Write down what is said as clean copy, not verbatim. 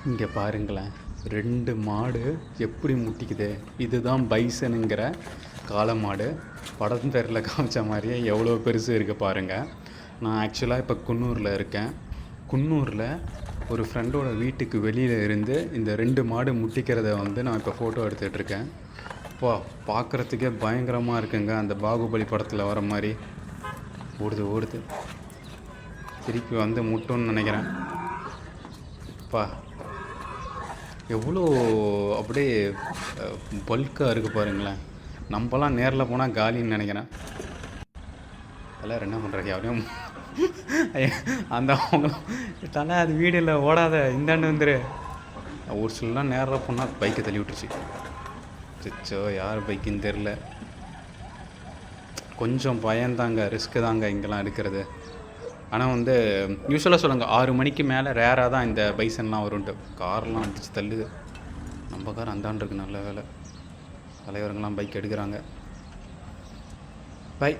இங்கே பாருங்களேன், 2 மாடு எப்படி முட்டிக்குது. இதுதான் பைசனுங்கிற காளை மாடு. படம் பேரில் காமிச்ச மாதிரியே எவ்வளோ பெருசு இருக்குது பாருங்கள். நான் ஆக்சுவலாக இப்போ குன்னூரில் இருக்கேன். குன்னூரில் ஒரு ஃப்ரெண்டோட வீட்டுக்கு வெளியில் இருந்து இந்த 2 மாடு முட்டிக்கிறத வந்து நான் இப்போ ஃபோட்டோ எடுத்துகிட்ருக்கேன். அப்பா பார்க்குறதுக்கே பயங்கரமாக இருக்குங்க. அந்த பாகுபலி படத்தில் வர மாதிரி ஓடுது. திருப்பி வந்து முட்டும்னு நினைக்கிறேன். அப்பா எவ்வளோ அப்படியே பல்காக இருக்குது பாருங்களேன். நம்மலாம் நேரில் போனால் காலின்னு நினைக்கிறேன். எல்லோரும் என்ன பண்ணுறாங்க யாரையும் அந்த அவங்களும் தலை அது வீடியோவில் ஓடாத இந்தாண்டு வந்துரு. ஒரு சிலலாம் நேரில் போனால் பைக்கை தள்ளி விட்டுருச்சு. சிச்சோ யார் பைக்குன்னு தெரில. கொஞ்சம் பயந்தாங்க, ரிஸ்க்கு தாங்க இங்கெல்லாம் எடுக்கிறது. ஆனால் வந்து யூஸ்வலாக சொல்லுங்கள் 6 மணிக்கு மேலே ரேராக தான் இந்த பைசன்லாம் வரும்ன்ட்டு. கார்லாம் அடிச்சு தள்ளுது. நம்ம கார் அந்தாண்டு இருக்குது. நல்ல வேலை தலைவருங்கெல்லாம் பைக் எடுக்கிறாங்க. பை.